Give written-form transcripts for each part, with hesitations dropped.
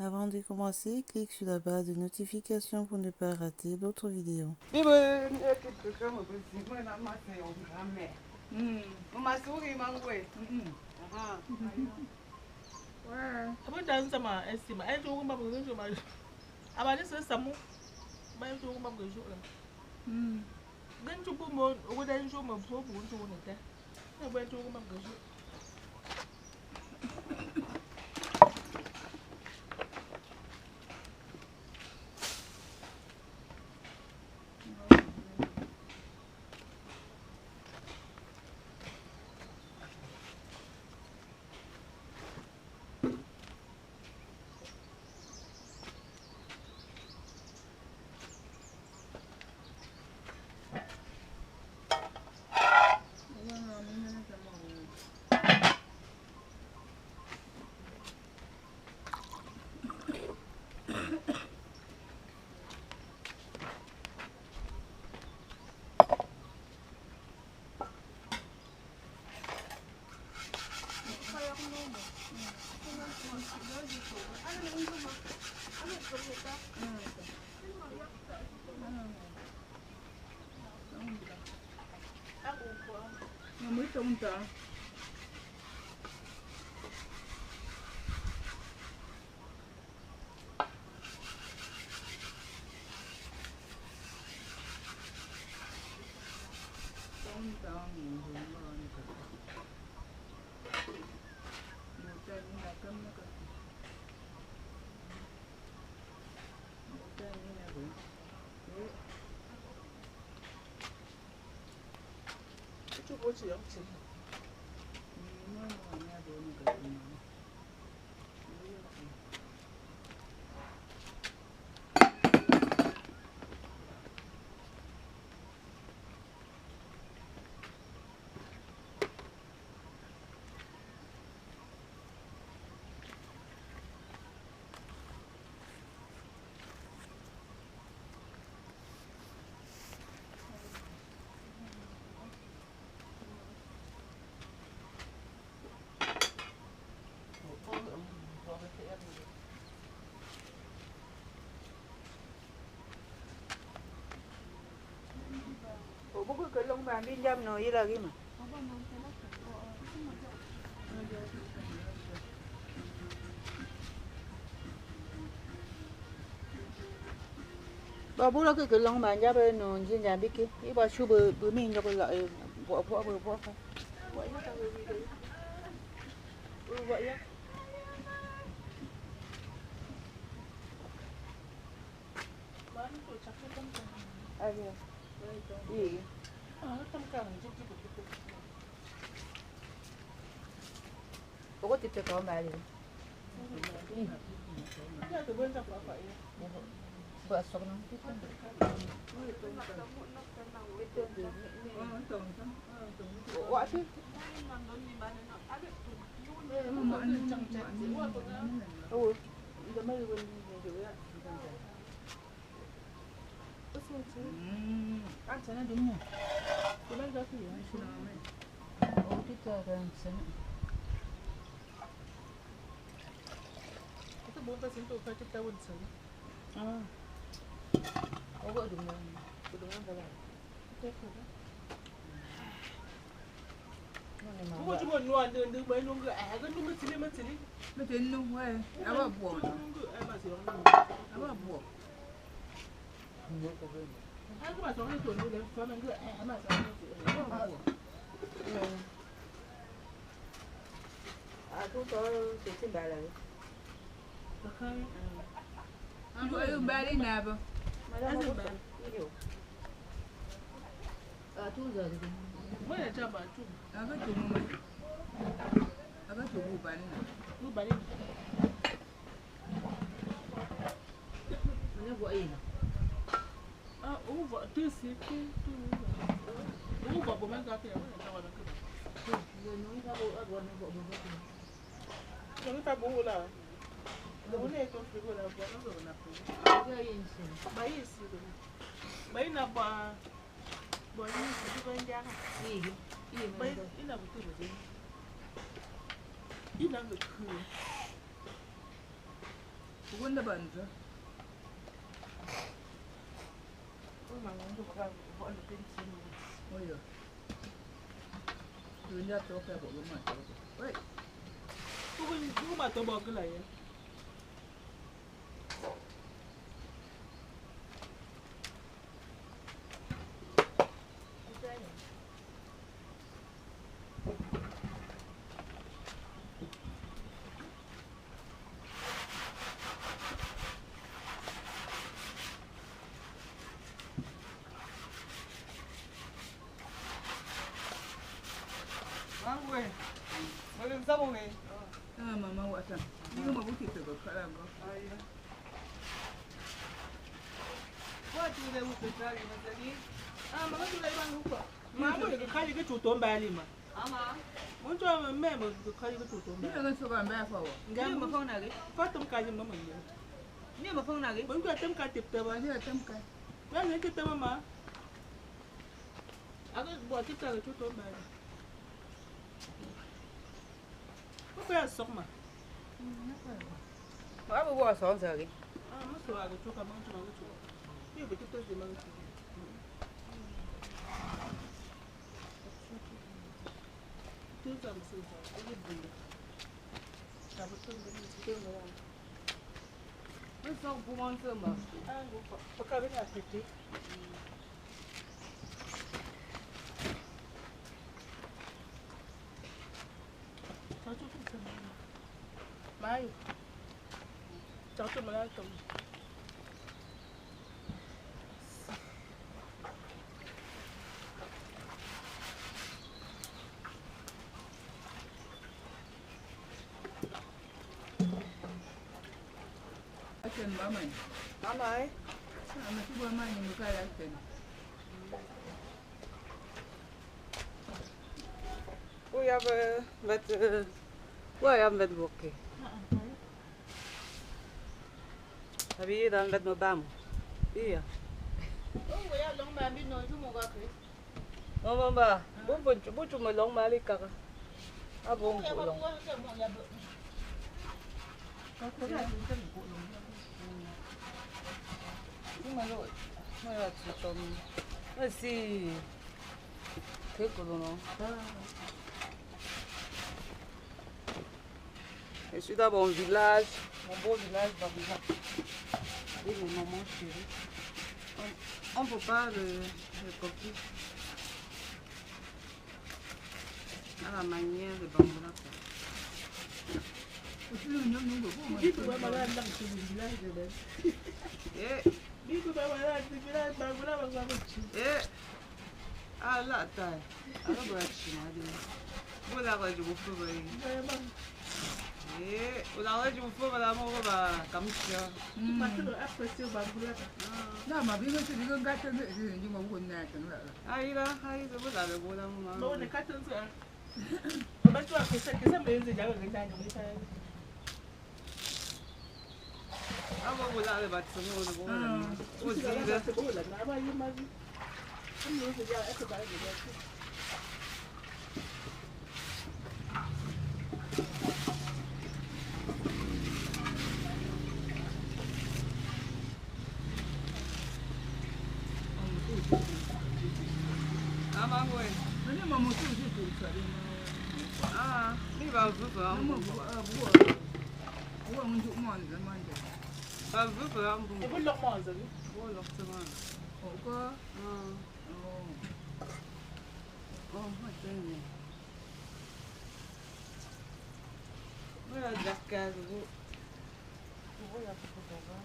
Avant de commencer, clique sur la barre de notification pour ne pas rater d'autres vidéos. Cái lông vàng đi nhâm nó như là cái mà bà bố nó cái lông vàng nhâm bên nó trên nhà biết kia cái bà chú bữa mình cho cái lại vỏ không vậy nó tao đi đấy vậy á ai vậy gì có thịt cho con bà gì bữa sống nó quá chứ ăn chén đúng nhỉ? Cái bánh đó thì ăn chén nào đấy? Thích cái chén. Cái bốn cái chén tôi phải cái tao ăn chén. Gọi đúng rồi, đúng ăn cái này. Cái gì đó? Ủa chú muốn nuôi đường mấy luôn cái cái nó mất chili. Mất chili luôn vậy. Áo bà buộc. Áo bà buộc. Anh cứ bảo cháu đi tuần đi lấy phá mình cứ mà cháu tôi có cái trên bài này được không? Anh có dùng bài đi nào không? Mà đang dùng bài nhiều thu giờ thì mới là cho bà chung cái chung mà cái chung bù bánh nó gọi gì uống vợ tư xí uống vợ bố mẹ ra thì nó là nó cứ rồi nói ra bố ăn nó vợ bố nó ta bố là bố này tôi phải gọi là vợ nó rồi là cái gì bảy xí rồi bảy là bà bởi vì cái bên giang gì bảy ít là một thứ gì ít là được khử Bugunda banza. Uma ngindo bakavona pension. Oyo. Yunda toka bokuma toka. Wait. Kuma to bokula ye. Mama wata. Ni ma buki to kala go. Aiya. Watu ile ukitali mazali. Mama tu ile bang huko. Mama ile kali ke tuto mbali ma. Muntu wa mema kali ke tuto mbali. Ni ngaso ba mbaya fawo. Ngam ma fawo nage. Fatum kaji mama nge. Ni ma fawo nage. Bunku atem ka tipta ba. Ni atem ka. Wa ni tipta mama. Aga bo tipta ke tuto mbali. Apa sokma? Apa buat sok sekali? Masuk agak cuka bang cuma agak cuka. Ini betul betul di mana? Tu sama sih, ini benda. Tapi tu benda itu mana? Masuk bukan sama. Gua pakai benda apa? Mai. Cháu tụi mình ăn tụi. Action ba mày? Ba mày. Sao mà chú ba mày nhưng mà cái action. Ui ja met bokken. Heb je hier dan met mijn bam? Hier. Oh, ja, lang maar niet nooit doen maar kijk. Oh, mama, boet me lang maar ik kan. Ah, bon, bon. Maar ja, het is kijk dan. Je suis dans mon village, mon beau village d'Abidjan. Et mes mamans chéries. On ne peut pas le coquille à la manière de bamboula. Ah là, taille. Alors, voilà, je vous fais. Unaona jimufuko la Mungu ba kamsha. Matendo afasi bangula. Na mabingo sibingo ngata nje ngobona tanga. Ayira, hayizo bodala bola mama. Bone katanzo. Abantu akesa mbenze jaga ngendanye ngitaya. Abo bodala batsomo bola. Uzile bola naba yimazi. Amno ya ekubala ngiyakho. Ni va vivre un bon. Va vivre un bon. Et vous leur mangez? Vous leur mangez. Pourquoi? Oh, attendez. Voilà de la case. Vous voyez un peu comment.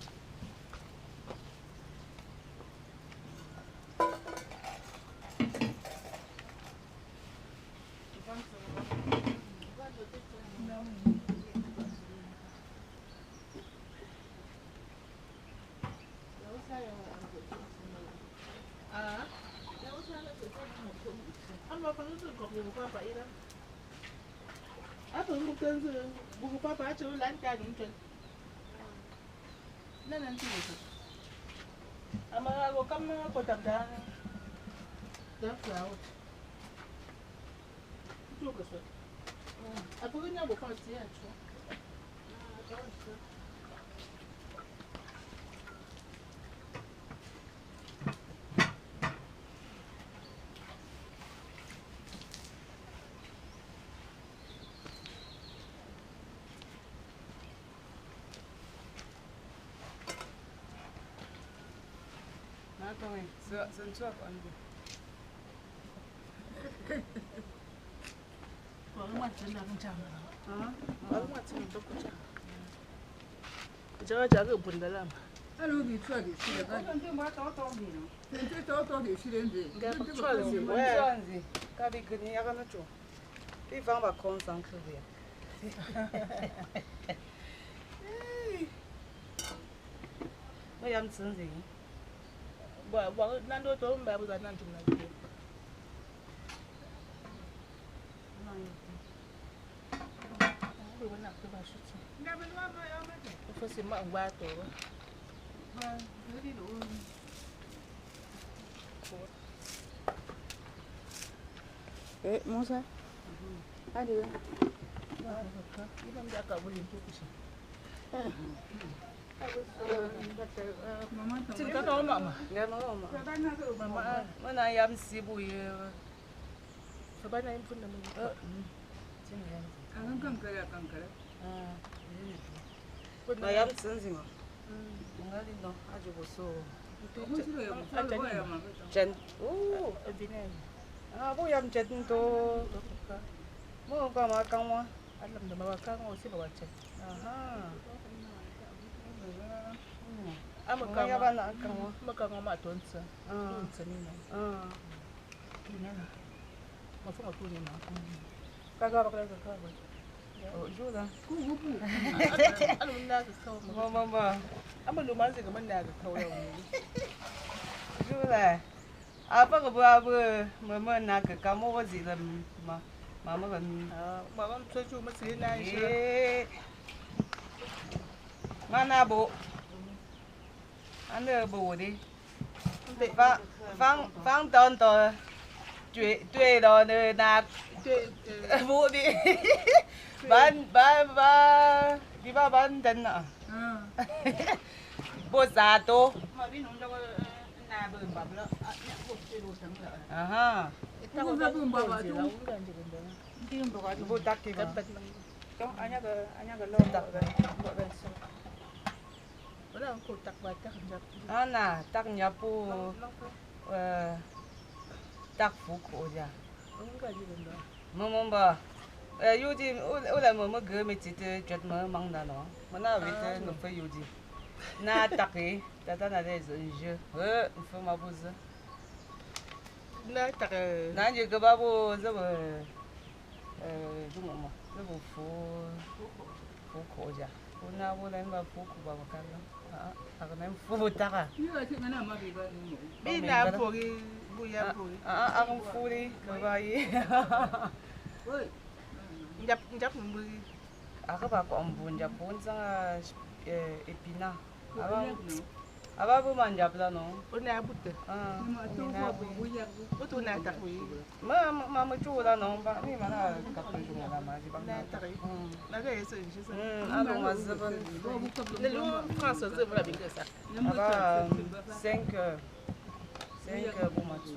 Buku papa acha ulanta ngumthe. Nana ntiko. Amara kama ko tabda. Tabda out. Tuko so. Apo nya bo fancy acho. Attends, c'est une soif. Moi, je n'ai pas de chance. Hein? Moi, je n'ai pas de chance. Je vais dire que vous n'avez pas. Alors, il faut aller sur le bas. C'est toi qui es sur le bas. Il va me concentrer. Moi, j'aime ça. Bon, Nando, tu vas me faire un peu de faut c'est moi voir toi. Eh, mon ça? Allez. Il va me dire que vous voulez tout ça. Maman, Tu n'as pas maman. Moi, j'aime si bouillir. Ça va n'aime pas de moi. j'aime ça. Jen. Oh, ah, vous y'aime Jen to. Moi, pas ma quand moi. Allah da mawaka aussi ba wacce. Aha. Amaka ya ba na kan moi. maka ngoma tonsa. Tonsa ni na. Ni na. Ma fa ko ni na. Kaga ba kaga ka ba. Oh, jola. Ana mun da ka kawo. Mama. Amma lumanzi ga mun da ka kawo yau ne. Jola. Apa ke buat mama nak ke kamu wazilam mama kan. Mama tuju masih na shi. Mana bu? Anda bu đi. Phang ton to. Chuyện rồi nè bu đi. Đi bán tên à? Bu già to. Ma bi nun da na bu ba bla. Ya bu ti ru sang la. Aha. Ta ko ba bu ba ba tu. Kim ba ka Bu tak ke ba? Trong anya ga lo tak ga. Ba ga so. Wala ko tak ba tak njap. Ana tak nyapu tak fuku aja. Ga ji ga. Mama ba. Yuji ula mama ge me chite chat ma mang da no. Mana vite no fa yuji. Na taki tata na des je. Fa ma buza. Na tak Na je ga babu za ba juma ma. Za ba fuku aja. Una wala ba fuku ba makana. Ako na fu taka. bi na pori bu ya pori. Akong fuli kabayi. Njap mu Ako ba ko ambun Japon sa epina. Aba bu manjap la no. ona butte. Butu na tak wi. Ma chu la no ba ni mana kapal ju la ma ji ba. Na tak. Na ga yeso shi sa. Alo ma zaba. Le lu France ze bla bi ga sa. Aba 5 bu ma chu.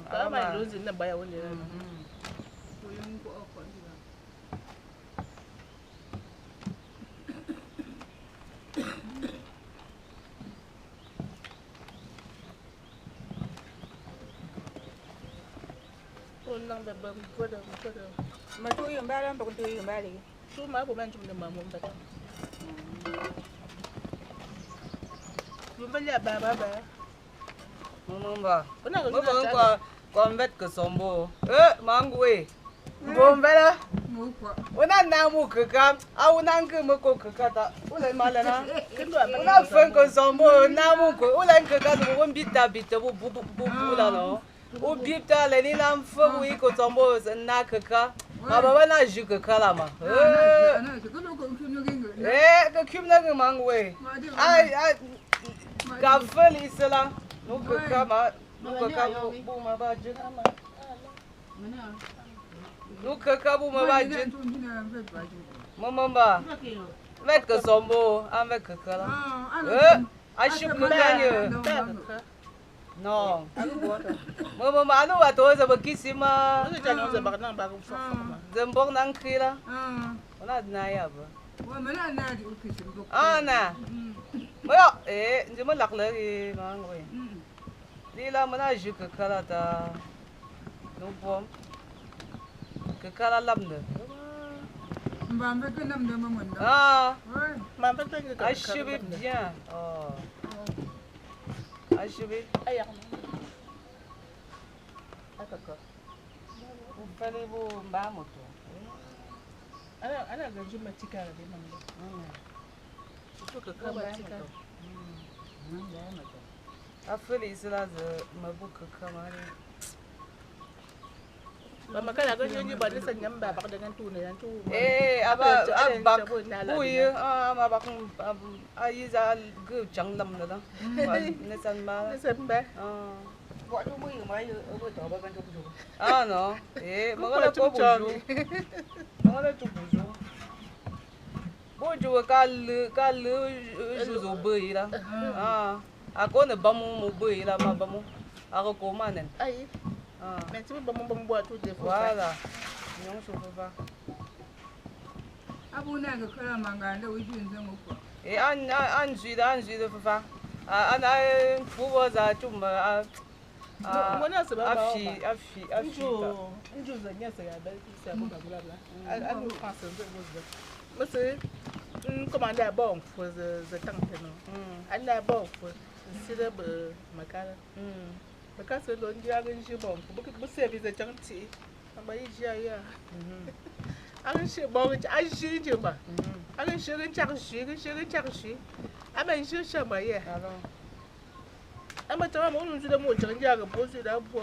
Ba ma lu zin na ba ya wani. Nang da ba ko da. Mà tôi dùng ba lắm, tôi dùng ba đi. Su ma ko man tum da ma mo ba. Lu ba ya ba. Mama ba. Ona ga Mo ko vet ke sombo. Mangwe. Bombela. Ngủ quá. Una na mu kaka, au na ngu mo ko kaka ta. Ula mala na. Kendo ba. Una fen ko sombo na mu ko. Ula kaka no bita bu la no. O bita le ni na mfo bu ko sombo na kaka. Ma baba na ju kaka la ma. Ka kim na ngu mangwe. Ai ka feli sala. No kaka ma. No kaka bu ma ba ju na ma. No kaka bu ma ba ju. Mama ba. Vet ke sombo, am vet kaka la. Asyik kekanya. No. Mama anu wa to za bakisi ma. Onu ja no za ba na ba ko fa. Zembok nang kila. Ona na ya ba. Ana. Mo njema lak le ma ngwe. Lila mana ju kekala ta. Numpom. Kekala lamde. Mbambe que nam de maman. Ah. Ouais. Maman fait que Ah, je vais bien. Oh. Ah, je vais. Aïe. D'accord. Vous fallait vous mba moto. Ana ganjin matika da dai maman. Surtout que quand matika. A feliz là de ma boucle kamari. Ba makala ganjin ba da sanyan ba ba da gantu ne yan tu. Aba abak buy ma bak ayiza gu janglam da. Ne san ma. Ne san ba. Gọi cho mày mày ở bên đó bên trong chỗ. Ah no. Magala ko buju. Magala tu buju. Buju ka lu juzo buy la. Ako ne bamu buy la ma bamu. Ako ko manen. Ai. Mais tu peux pas boire tout des fois. Voilà. Non, je peux pas. Abu na ga kala manga da wujin zan uku. An juit de fafa. An fuwa za chuma Mwana se ba ba. Afi. Njo za nya se ya ba se ba ba bla bla. An France de vous. Monsieur commande à bon pour the tank no. An na bon pour sire be makala. Makala se lo ndi aga nji bon. Bu service de chanti. Amba yi ja ya. An shi bon an shi je ba. An shi rin chak shi. Aba shi shamba ye. Alors. Amba tawa mo nju de mo jang ja ga bo su da bo.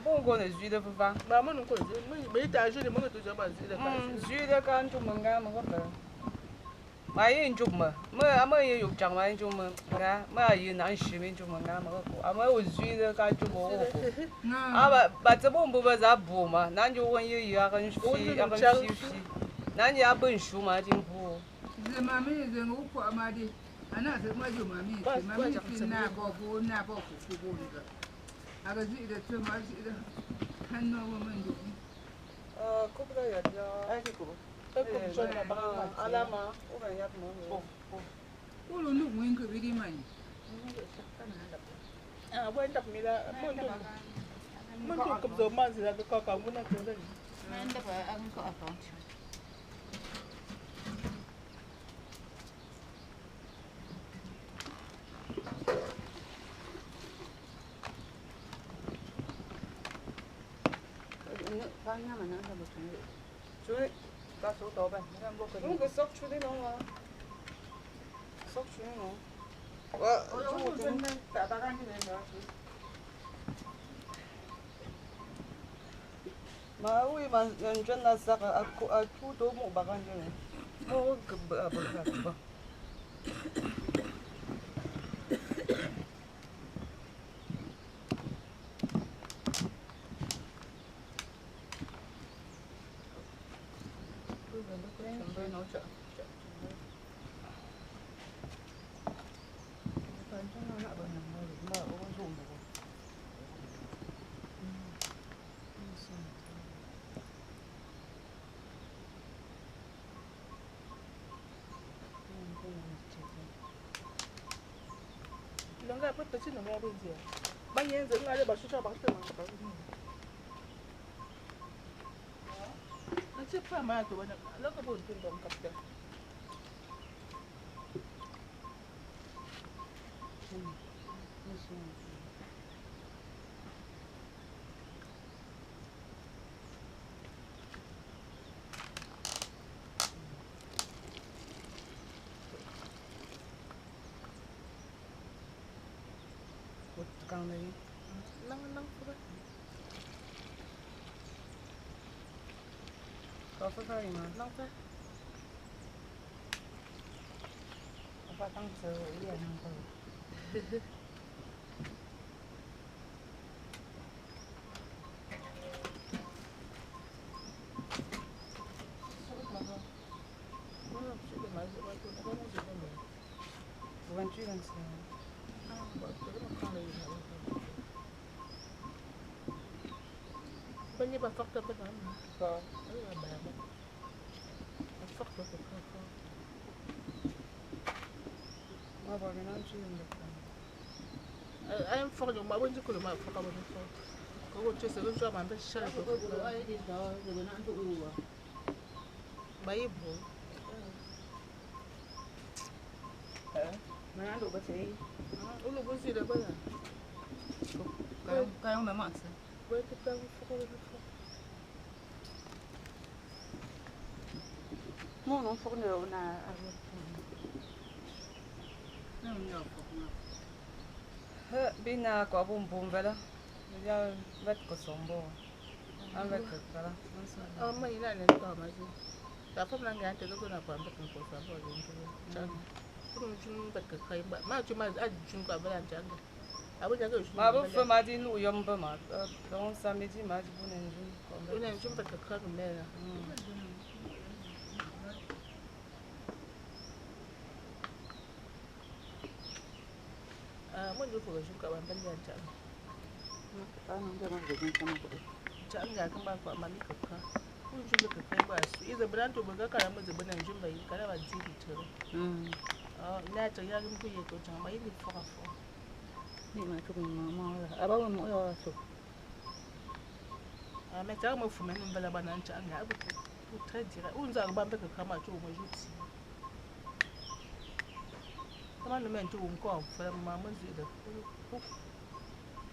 Bon ko ne juit de fafa. Ba mo ko me ta ju de mo to jaba zi de ka. Juit de kan tu manga ma ko fa. Ma yin ju ma. Ma yin yu chang ma yin ju ma. Ma yin nan shi min ju manga ma ko. Ama o juit de ka ju bo ko. Ba ce bon bu ba za bu ma. Nan ju won yi ya kan shi. Nan ya bin shu ma jin bu. Ze mami ze uku amadi. Ana se majo mami sin na bo ku bo ni. Aga zi da ce ma zi da hanno wa man do. Kubra ya ja. Ai ko. Ko so na ba alama. O ga ya mo. Ulu nu ngin ko bi di mani. When tập mi là muốn chụp cặp dầu mang gì là cái cò muốn là cái gì. Nên tập ăn có ở phòng. Phang nha mà nó là một chuyện. Chú ta số tổ bên. Không có sốc chú đi nó mà. Sốc chú nó. Chú cũng ta ta ăn cái này nữa. Mà ui mà nhân dân là sắc chú tổ một bạc ăn cái này. Ô cực bự bự. Nó ra bất tới nó nghe bên gì. Bao nhiêu dưỡng ngay để bảo cho bác tự mà. Nó chết pha mà tụi bạn nó có buồn tiền đồng cặp được. Càng này Năng có phải phải mà năng phá. có phải tăng sơ ý là năng từ vẫn chưa làm sao Bao nhiêu bà phóc cho bên đó mà. có Đấy là bà mà. Bà phóc cho bà phóc. mà bảo cái nó chưa được I'm for you, my window could have for our before. Go just a little job and be sure of my boy. Mà ăn đủ bác sĩ. Look, we see the brother. Cái ông mẹ mặn sao? Where the dog for our before? Mua nó không được là nó nhiều Bina kwa bum vela. Ya vet ko sombo. An vet kala. Oh, my, you're not in the car, my son. The phone line got to go to the phone, but I'm going to go. But the claim, but my two miles, I drink a bad jungle. I would go. Ma bu fe ma di lu yom ba ma. Don samedi ma di bun enju. When I jump at the car, man. When you forget, you come and bend your tongue. không cho nó được nhưng mà Chẳng gà không bao quả mà đi cực ha. Ui chung được cực cái quả. Ý giờ bữa tụi mình có cả một giờ bữa này chung vậy cái là gì thì chơi. Nè chơi ra cái gì tôi chẳng mấy thì phò. đi mà chụp mình mò là bao nhiêu mỗi rồi chụp Mẹ cháu mà phụ mẹ mình là bạn ăn chẳng gà bữa thấy gì cả. Ui giờ bạn biết cực mà chụp mà chụp gì. Các bạn mình chụp có phải mà mình gì được.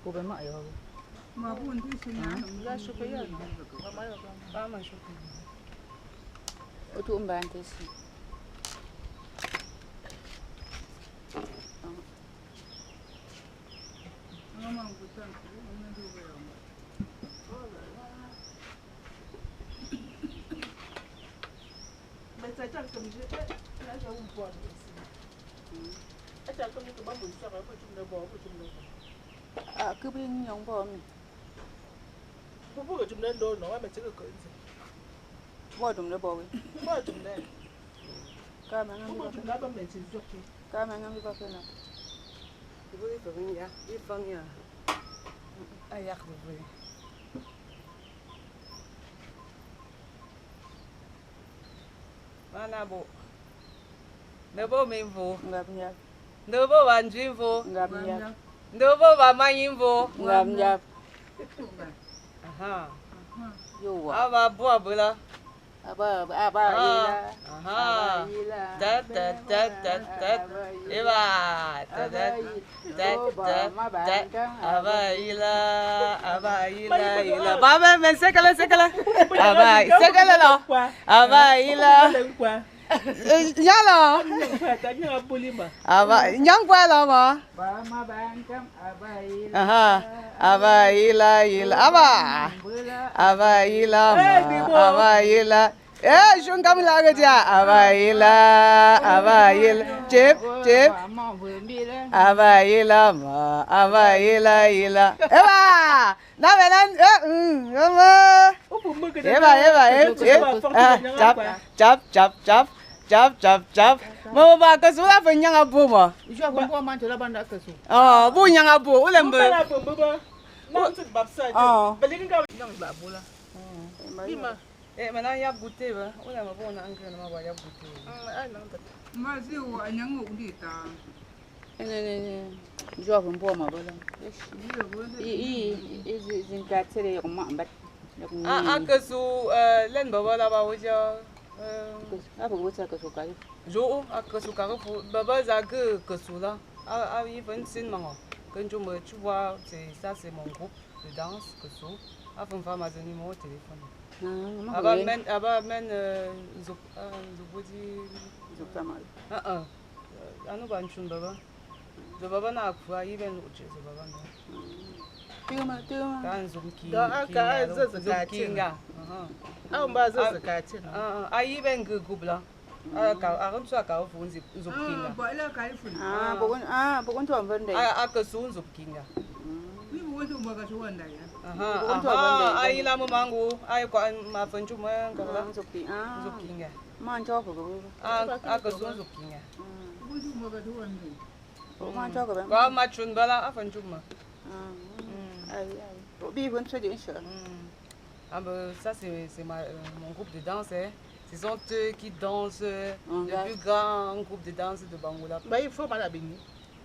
cô bé mại rồi mà buồn thì xin Ra chụp cái gì? Mà mấy rồi con. Ba ma shoku. ô chụp bàn thế gì nó mang cái chân nó đi về Mẹ cháu chẳng cầm gì hết. Nó cho un bò. Cháu cầm cái bắp bùi sao mà chụp được bò chụp được. cứ bên nhóm bò mình Bố của chúng lên đôi nó mà chứ được cái gì. bò đụng nó bò với Bố chúng lên. cá mà ngang Bố đi chúng đã bấm mình chỉ giúp đi. cá mà ngang đi bao nhiêu nào Di bu fa bin ya. Di fang ya. Ayak bu bu. Mana bu. Nếu bố mình vô, ngập nhập nếu bố bạn chuyên vô, ngập nhập nếu bố bạn mang in vô. ngập nhập Aha. vô à Aba bua bula. ba ila Aha. Da da da da da. Eba. Da da da da da. Aba ila ila. Baba men sekala sekala. Aba sekala lo. Aba ila. Nhớ lo. Aba nhắn qua lo mà. ba ma ban cam aba ila Aha. Aba ila ila. Aba ila. Aba ila. Shun kami laga dia. Aba ila. Chip. mà vừa đi đó Aba ila ma. Aba ila. Eba. Na benan. Eba. Chap. Mau ba ka sudah penyang abu mo. cho con qua mang cho nó ban đã cơ sủ Bu nyang abu ulam be. Mana yap gute ba. Ulam abu na angke na ba yap gute. mà siêu anh nhang ngủ đi ta nè cho con bò mà bao lâu i zin ka tere ko ma bat Aka su len baba la ba wuja. apa ko sa ka so ka Jo aka su ka fu baba za ke su la. Yi fen sin ma. Quand tu me tu vois, c'est mon groupe de danse que so. Afin fa ma zani mo téléphone. Aba men zubudi zupta mal anu ban chun baba. Zo baba na kwa yi ben uche zo baba no. tuma Kan zumki. Ka zumki nga. An ba zai zakaci. Ayi ben groupe la. Akan su aka fu zumki nga. bỏ lỡ cái phần bo kon to vấn đề Aka su zumki nga. đi buồn tụi mà cái số này Ayi la mo mangu, ayi kwa ma fen chu ma ko la. zupti Zumki nga. man cho ko Aka su zumki nga. buồn tụi mà cái số này bo man cho ko ben Kwa ma chun bala afan chu ma. ai bo bi bon so din sure Ça, c'est mon groupe de danse. Ce sont eux qui dansent le plus grand groupe de danse de Bangola. Ba yi fo mala bini.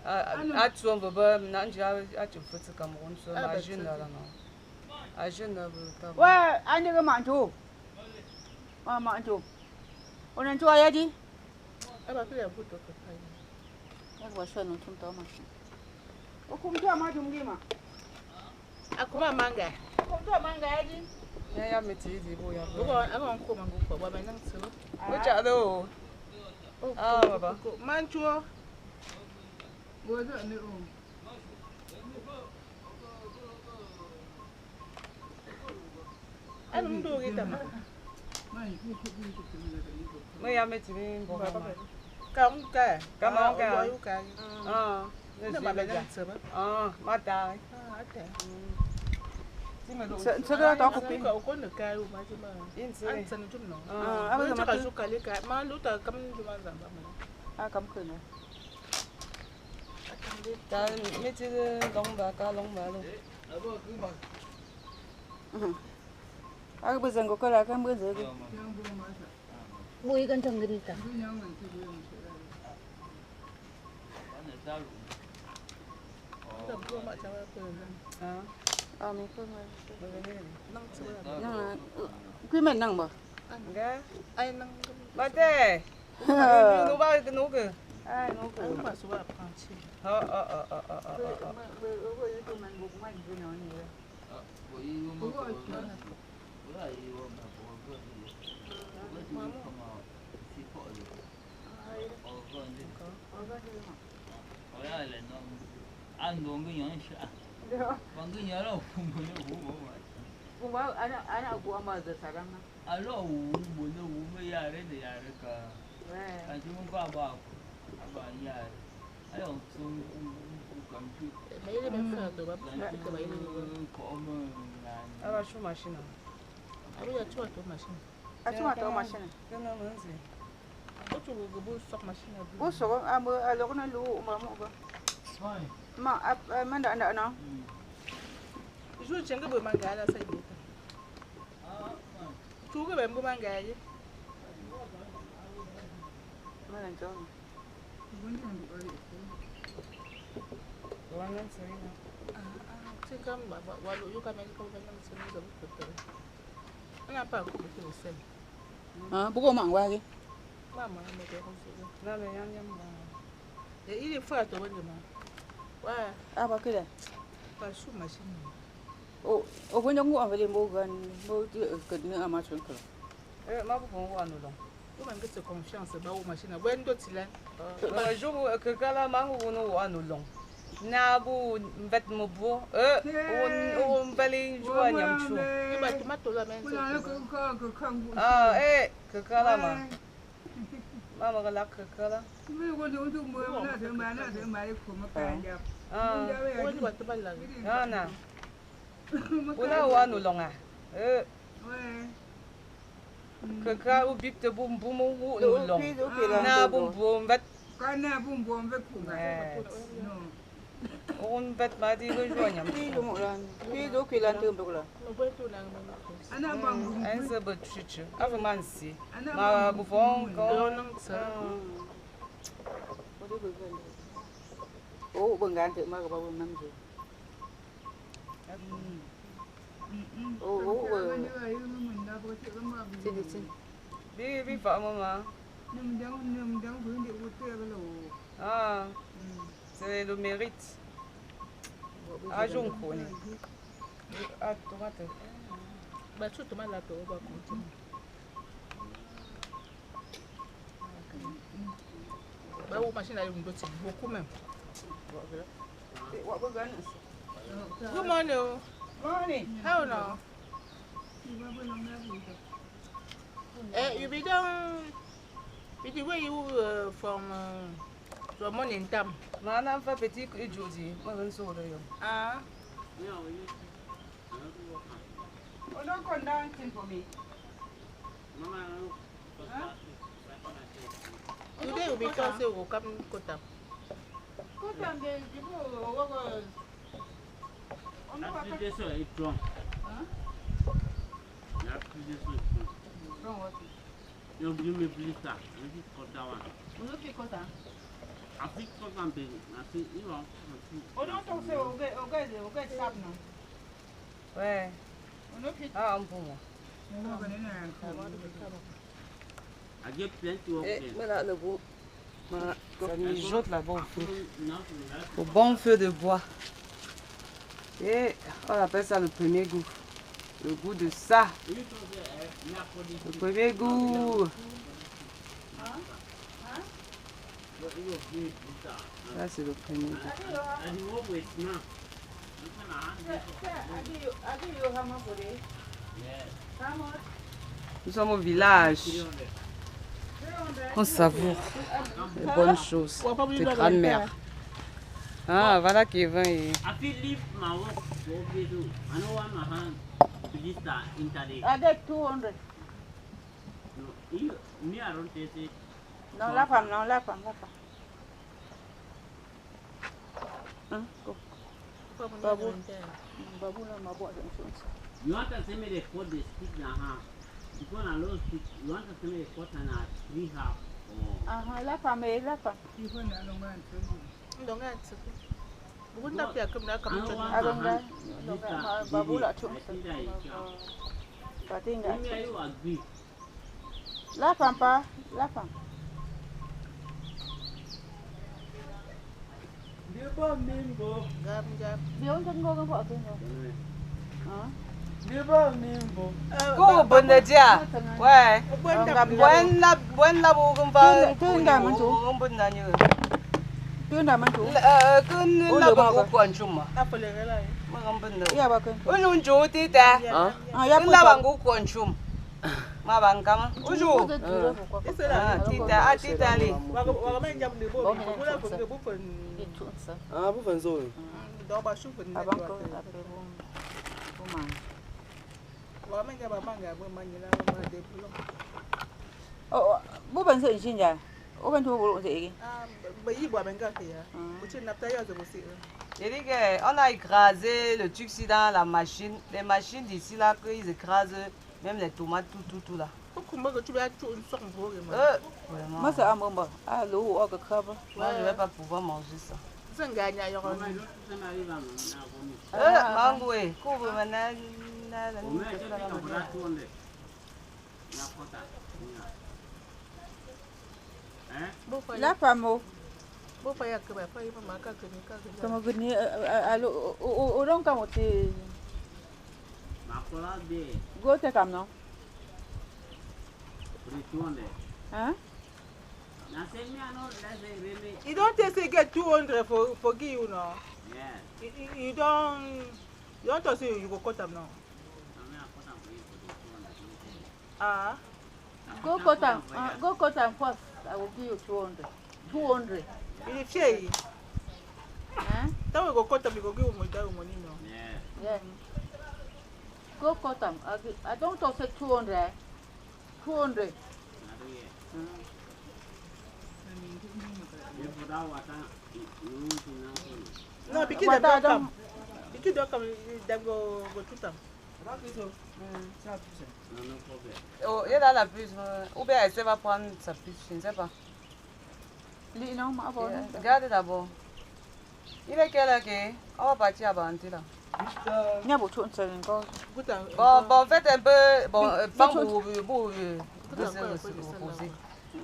A tuon baba na nji a chufuti Cameroon so ma jeune là non. A jeune là bu. Ouais, anh đi cái mạng chủ. Mạng chủ. Ôn anh chua ya đi. Aba kile buto kapai. Em vào sân nó không to mà. Ô không cho mà dùng gì mà. Akuma manga. Không cho mang cái đi. Ya meti di bo ya. Buko aba nko mangu kwa baba nang tsu. Wo cha do. Ah baba. Manchuo. Bố dợ nữ. Anong do kita ma. Mới ya meti ni bo baba. Kaung ka. Kaung ka. Boyu ka. Nên baba nang tsu ba. Ma ta. Ate. Sợ cái đó có Ka ko ne ka ru ma ti ma. In se. An san tum no. bây giờ Ka mà su ka le ka ma lu ta kam ju ma zamba ma. cắm cửa này. Ta meti long ba luôn. Bây giờ có cái là cái bây giờ Bui kan chang gari ta. Ta bu ma cha ba ko. mình không Nang tsu ba. năng quý mình năng mà. Ga. Ai nang. Ba te. Nu ba cái nu cái. Ai nó Ai ma su ba pa chi. Ăn đồ cái nhón sợ, bằng cái nhón là hùm hùm hùm mà. Cũng bảo anh của mà giờ sao lắm. Ăn lo hùm hùm nó hùm bây giờ đấy thì giờ đấy cả. Anh chúng qua bảo nhà, anh ông xuống cầm chút. Mấy cái bên phải tôi ba cái mấy Có mà À ba show machine. Abi ya chua to machine. Cuma tahu macam ni. Cái nó muốn gì? O chu go bu sok machine abi. Bố số à lúc nó lú mà mua mà mà đã nó. Ju chen cái bữa manga la sai bita. Chu cái bên bu manga yi. Mà làm cho. Cái nó gì? Sai kam ba wa lu yu ka me ko ban nang sai ga bu to. Ana pa ko bu sai. Bố có mạng qua kì. Mama me ko ko sai. Nó là nhâm mà. E ile fa to ban ma. Wa Bao cái này. pa su machine. Ô bố nhúng ngọn về liền bố gần bố gần nữa mà xuống cửa. Mà bố không quan được. Ko man get confiance ba o machine. When do tilan. Mà jour que là mà bố nó quan được lòng. Na bố vet một bố. On beli joa nhâm chu. Ni ba tomato la men. Que là mà. Mà cái lá que là. Bây giờ chúng tôi mua nó sẽ买苦嘛干的。Ko ni ba to ba la. Nè. Bố nó quan được lòng à? Que u bip te bum bum u được lòng. Na bum bum vet. Cái nào bún bún với củ này. On vet mà đi cái joa nhâm. Khi đúng rồi. Khi đúng khi làm thường được rồi. No bo to na ma. Anh nào bằng bún. Anh sẽ bật chuchu. À vừa man si. Mà bố phong có. Nang sa. Bố đi bưng gần. Ô bưng gan tự mà có bao bưng năm gì. Ô xin xin. Bi vợ mà. Nằm đang hướng để út cái lỗ. Ah, c'est le mérite. À jonco ni. À tomate. Ba chu to ma la to ba ko. Ba o machine la ndo ti beaucoup même. What bưng gan. Good morning. Morning. How now? You be down with the way you from morning time. Mà nó phải petit cái chỗ gì mà vẫn số đấy không? Ah. Oh, don't come down for me. Today you be told you go come Kota. Kota ndio jibu wako. Application est strong. L'application est strong. From what? You give me please that. This is Kota one. Look at Kota. Ouais. Ah, un pour moi. Et voilà le goût. Voilà, ça mijote là-bas au feu. Au bon feu de bois. Et on appelle ça le premier goût. Le goût de ça. Le premier goût. Ça, c'est le premier goût. Nous sommes au village. On savoure les bonnes choses. De grand-mère. Ah, voilà qui vient. I get 200. Non, la femme. Go. Babu, ma boîte. You want to send me the code, the stick now? You want to lose stick? You want to send me the code and a 3 half? La femme. Babu la chum. La femme pas, la femme. Cô bên đây chưa? Ouais. Bên là bố không phải. Bên là như. Cứ nào mang chủ. Cứ là bằng quần chung mà. Mà không bên đâu. Ujung chủ tí ta. Cứ là bằng quần chung. Mà bằng cam. Ujung. Tí ta đi. bút phần rồi. Bố bạn sự gì nhỉ? Bố bạn thu bộ gì? On a écrasé le tuxi dans la machine. Les machines d'ici là, ils écrasent même les tomates, tout là. Moi, ça moi, je vais pas pouvoir manger ça. La femme. Comment venir au long comme tu go te comme non? Hein? You don't say get 200 for give you now. Yeah. You don't say you go cut them now. Go cut them first. I will give you 200. 200. You say. Huh? Then we go cut them, we go give you money now. Yeah. Go cut them. I don't talk say 200. 200. No, because they don't come. Because they don't come, they go to them. Oh, il y a la puce. Ou bien elle va prendre sa puce, je ne sais pas. Regarde d'abord. Il est quelle heure que on va partir à Banti là. Bon, faites un peu. Bon, pas pour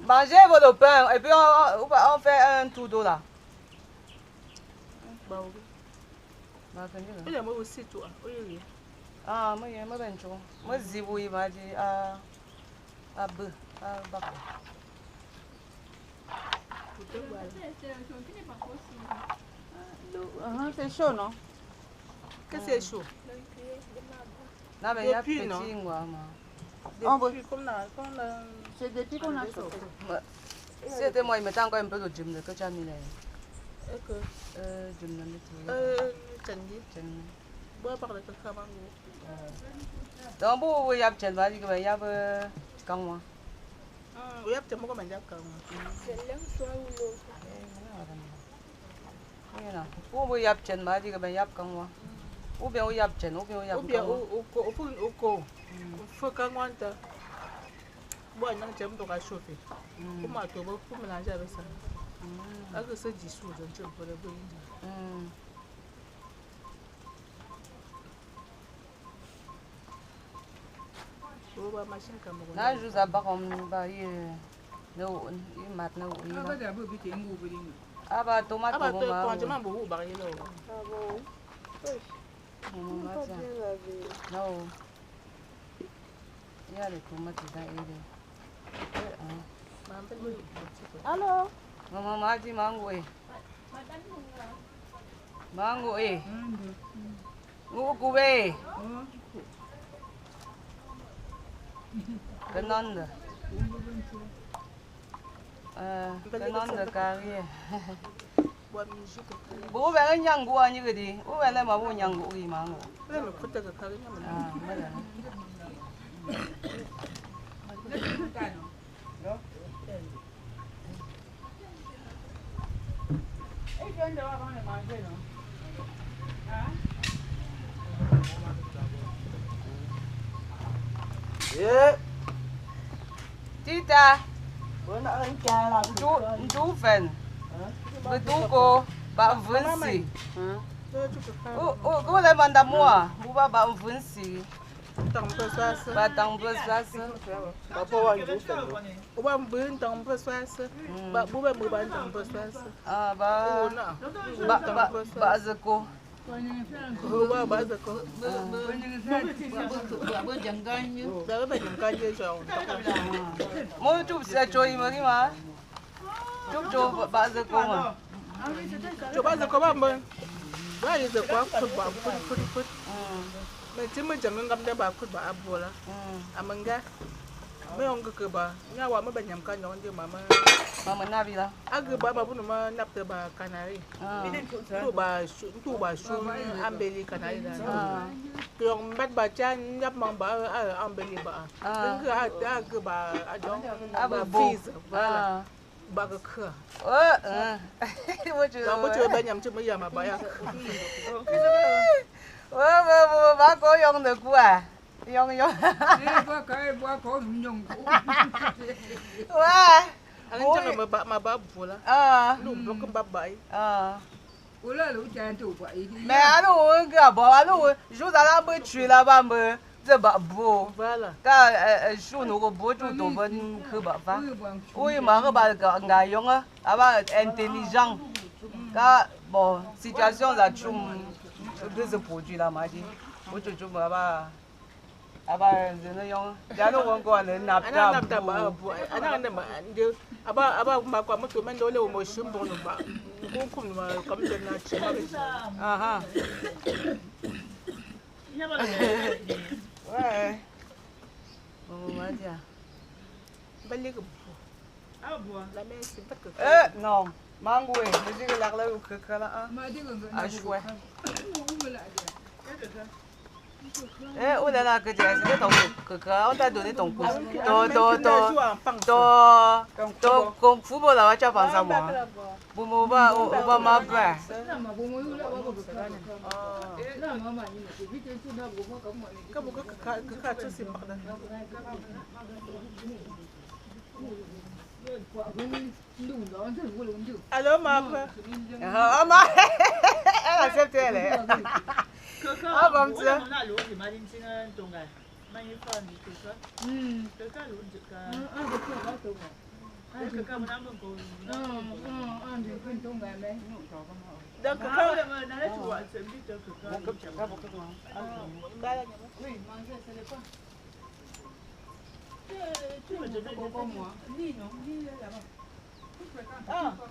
mangez votre pain et puis on fait un tour d'eau là. Ah, moi, je vais dire. Moi, je vais dire à peu, à bas. C'est chaud, non? Qu'est-ce que c'est chaud? Non, mais il y a petit moi. C'est depuis qu'on a chauffé. C'était moi, il me tend encore un peu de gym que tu as mis là. Donc, vous y avez tellement dit que vous y avez quand moi. Vous y avez tellement comme un quand moi. Vous y avez tellement dit que vous y avez quand moi. Ou bien vous y avez tellement, ou bien vous y avez. Ou bien au faut quand moi ta. Bon, non, j'aime donc à chauffer. Comment tu vas pour mélanger avec ça? aka sa jisu don cin fara bai inda ba mashin kan mu na ju za ba kom ba ye no i mat no i Aba da bu bi ke ngu bu dinga. aba tomato aba mo to ma ko jama bu ba ye lo Ah bon? mo ma Pas za bien lavé. no ya le tomato da ere ma ban ni Alors? mama ma di mango e mango e ngu be Kenanda. Kenanda kari. ba mi shi ka Bố bé cái nhang của anh như cái gì? Bố bé lên mà bố nhang của gì mà ngủ. ba mi kuta ka kare na À, mới là. Yeah. Tita, Bữa nãy anh cha làm chú phần. Với chú cô, bạn vẫn xì. Cô lại bạn đam mua, bố bạn vẫn xì. tang pa swasa Bạn tăng bớt ra sơ. bà bố anh cũng cần. ba mbin tang pa swasa ba bu ba mu ba tang pa swasa À, o bà, na bà giờ cô. ba ba za ko da ba jin ka je jawo Mỗi chụp sẽ chơi mà cái mà. Chụp bà giờ cô mà. to ba za ko ba mbin ba yi za ko ba put me tin me jam ngam da ba put ba abola amanga me on ga ba nya wa ma ba nyam ka nyon je mama Mà mình nào đi đâu? aga ba bu ma nap te ba kanari tu ba shu ambeli kanari da yung bat ba chan nyap mang ba ambeli ba ga aga ba adong ba fees ba ba ga kha Bố chưa. ba bu ba nyam chu ma ya ma ba ya Bà có dùng được quá. Dùng. Ba cái ba có dùng cụ. Wow. anh chắc là mà ba bu la lu blok ba bai Ula lu chan tu vậy. Mẹ anh uống cái bao anh uống, chú ta làm bữa chuyện là bao bữa,这把布， voilà 个树那个布就多本去把发，我嘛个把个爱用啊，啊把 intelligent， 个无 situation 在中，这是布局啦嘛的，我就嘛把。Aba zina yung jalo wong ko ano ana napta ba bu ana na ma ndio aba ma kwa mtu mendo le mo shimbo no ba kum ma kam te na chima aha ouais bon on va dire bali ko la me si pat ko non mango je dis que la que là Ma di ko. ah chouette Mu la dia. oh là là, que tu as donné ton on t'a donné ton coup. Ton football là, tu as pensé à moi. Bon, on va m'appeler. Ma bu mu la ba bu ka. Na ma ma ni ko bi te tu na bu ma ka mo ni. ka bu ka tu si pa da allo ma pa Ah, ma. Elle accepte elle. Ah, bon, tiens. da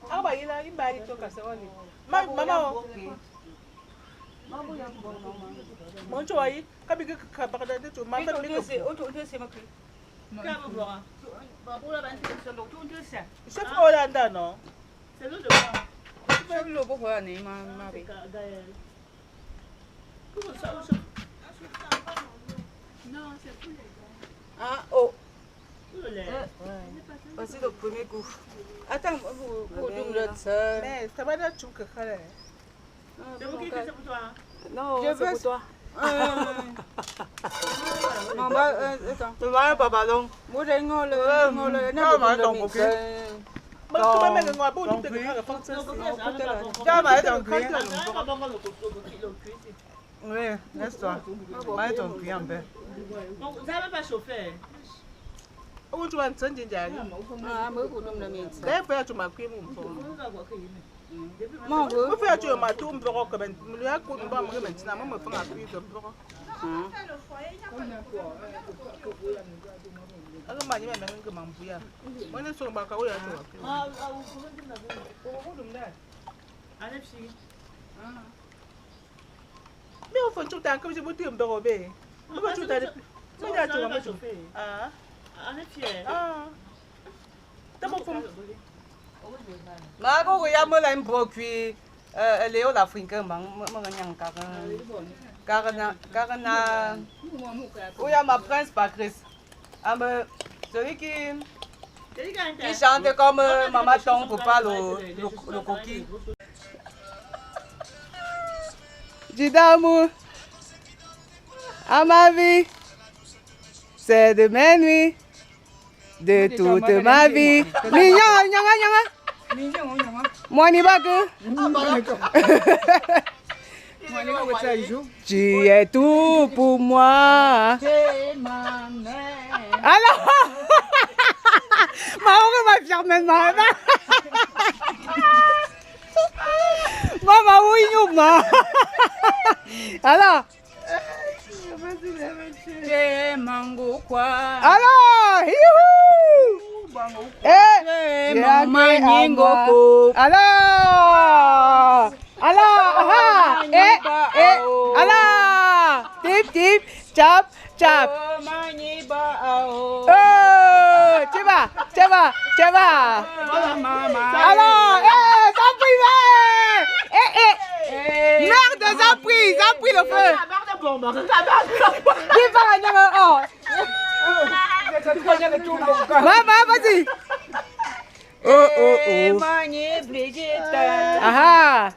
ka ba ila imba ito ka sa wali mama mo cho ai ka bi ka ba da to ma ba mi ko chef ola nda no Chef lo boko ya ni ma be. Ah oh. Voici le premier coup. Attends, vous le ça. mais ça va da chu ka kare Non, Je c'est veux pour toi. Maman, attends. Tu vas pas ballon. Moi j'ai ngol na ma bu donc, mi. ok. Oui, laisse-toi. Mets ton cuit un peu. Donc, vous n'avez pas chauffé. Où tu vas te sentir déjà? Ah, moi, je ne me dis D'ailleurs, tu m'as pris mon fond. Mon goût. Vous faites ma tour, me verra comme un. Me lui a coupé un peu maintenant. Moi, me fais ma cuisse un peu. Alors, ma mère m'a dit que m'en bouilla. Moi, je suis en bas, où il y a tout. Ah, vous pouvez dire la vérité. Vous me dites. Allez, fille. Mais au fond, tout le temps, comme je vous dis, on peut rober. Vous pouvez tout le temps. Vous avez tout le temps. Ah. On est fiers. Ah. T'as mon fond. Mago ya mo la mpo cuit Léo la finque mang mo nyang karana Oya ma prince Patrice. Celui qui chante comme Maman Tom pour pas le coquille. Du d'amour à ma vie, c'est de mes nuits, de toute ma vie. Moi, n'y va que. Tu es tout pour moi. Alors, maman va faire maintenant. Maman, oui, nous, maman. Alors. Alors, alors, tip tip, chop chop. Tu vas. Alors, ça prie, merde, ça prie le feu. Maman, vas-y. Oh. Ah.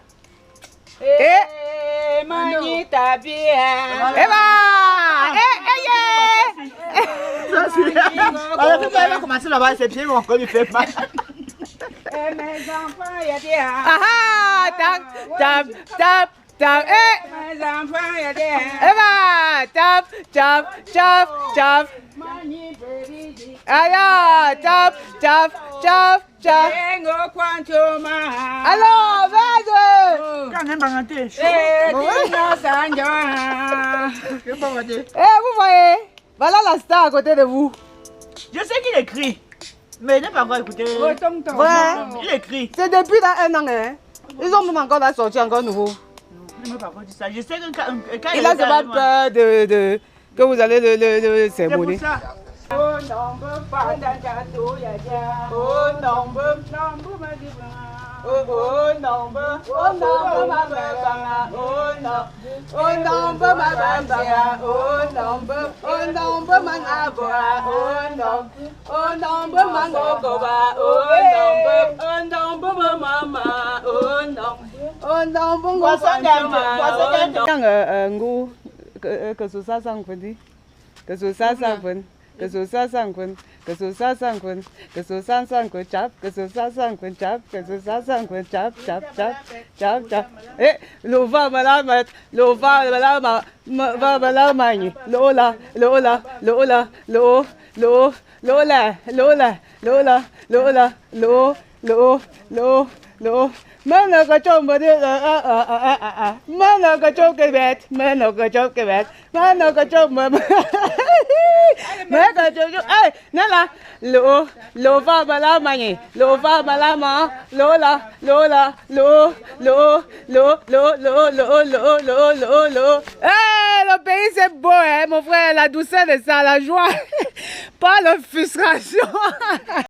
Elle va commencer là-bas, ses pieds vont encore lui faire mal. Tap. Tap. Alors, tap. Alors, vas-y. Quand même, pas raté. Vous voyez, voilà la star à côté de vous. Je sais qu'il écrit, mais il n'a pas encore écouté. Ouais. Il écrit. C'est depuis dans un an, hein. Ils ont même encore la sortie encore nouveau. Il m'a pas encore dit ça. Je sais que quand Il a pas peur de que vous allez le cérémonie. c'est pour ça. Le pays c'est beau, hein, mon frère, la douceur de ça, la joie, pas la frustration.